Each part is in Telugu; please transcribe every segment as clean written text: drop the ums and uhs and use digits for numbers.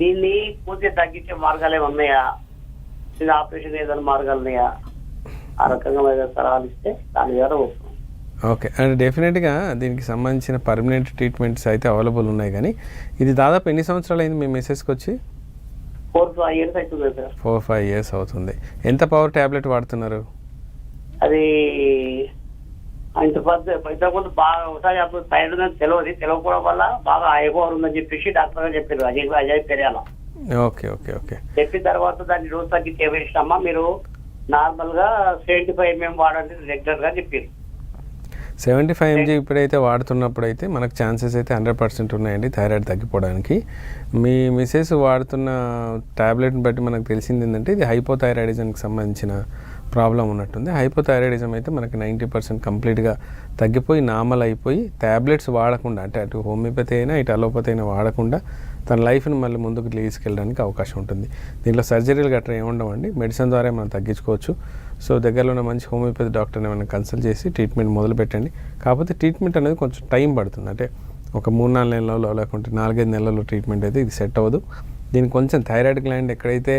దీన్ని పూర్తిగా తగ్గించే మార్గాలు ఏమి ఉన్నాయా, ఇది ఆపరేషన్ ఏదైనా మార్గాలు ఉన్నాయా, ఆ రకంగా ఏదైనా సలహాలు ఇస్తే దాని ద్వారా వస్తుంది. ఓకే, అండ్ డెఫినెట్గా దీనికి సంబంధించిన పర్మనెంట్ ట్రీట్మెంట్స్ అయితే అవైలబుల్ ఉన్నాయి. కానీ ఇది దాదాపు ఎన్ని సంవత్సరాలు అయింది మీ మెసేజ్కి వచ్చి? 4-5 years అవుతుంది సార్. 4-5 years అవుతుంది. ఎంత పవర్ ట్యాబ్లెట్ వాడుతున్నారు? అది ఇంతకుముందు బాగా ఒకసారి అప్పుడు సైడ్ ఉందని తెలియకపోవడం వల్ల బాగా హై పవర్ ఉందని చెప్పేసి డాక్టర్ గారు చెప్పారు, Ajay Periyala. Okay okay okay. చెప్పిన తర్వాత దాన్ని రోజు తగ్గించి వేసినమ్మా, మీరు నార్మల్ గా 75 ml వాడండి రెగ్యులర్ గా చెప్పారు. 75 mg ఇప్పుడైతే వాడుతున్నప్పుడు అయితే మనకు ఛాన్సెస్ అయితే 100% ఉన్నాయండి థైరాయిడ్ తగ్గిపోవడానికి. మీ మిసెస్ వాడుతున్న ట్యాబ్లెట్ని బట్టి మనకు తెలిసింది ఏంటంటే ఇది హైపోథైరాయిడిజంకి సంబంధించిన ప్రాబ్లం ఉన్నట్టుంది. హైపోథైరాయిడిజం అయితే మనకి 90% కంప్లీట్గా తగ్గిపోయి నార్మల్ అయిపోయి ట్యాబ్లెట్స్ వాడకుండా, అంటే అటు హోమియోపతి అయినా ఇటు అలోపతి అయినా వాడకుండా తన లైఫ్ని మళ్ళీ ముందుకు తీసుకెళ్ళడానికి అవకాశం ఉంటుంది. దీంట్లో సర్జరీలు గట్రా ఏముండవండి, మెడిసిన్ ద్వారా మనం తగ్గించుకోవచ్చు. సో దగ్గరలో ఉన్న మంచి హోమియోపతి డాక్టర్ని ఏమైనా కన్సల్ట్ చేసి ట్రీట్మెంట్ మొదలు పెట్టండి. కాకపోతే ట్రీట్మెంట్ అనేది కొంచెం టైం పడుతుంది, అంటే ఒక 3-4 నెలల్లో లేకుంటే 4-5 నెలల్లో ట్రీట్మెంట్ అయితే ఇది సెట్ అవ్వదు. దీనికి కొంచెం థైరాయిడ్ గ్లాండ్ ఎక్కడైతే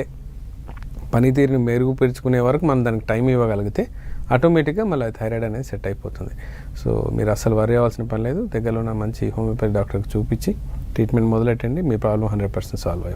పనితీరుని మెరుగుపరుచుకునే వరకు మనం దానికి టైం ఇవ్వగలిగితే ఆటోమేటిక్గా మళ్ళీ థైరాయిడ్ అనేది సెట్ అయిపోతుంది. సో మీరు అస్సలు వరి అవ్వాల్సిన పని లేదు. దగ్గరలో ఉన్న మంచి హోమియోపతి డాక్టర్కి చూపించి ట్రీట్మెంట్ మొదలెట్టండి, మీ ప్రాబ్లం 100% సాల్వ్ అయిపోతుంది.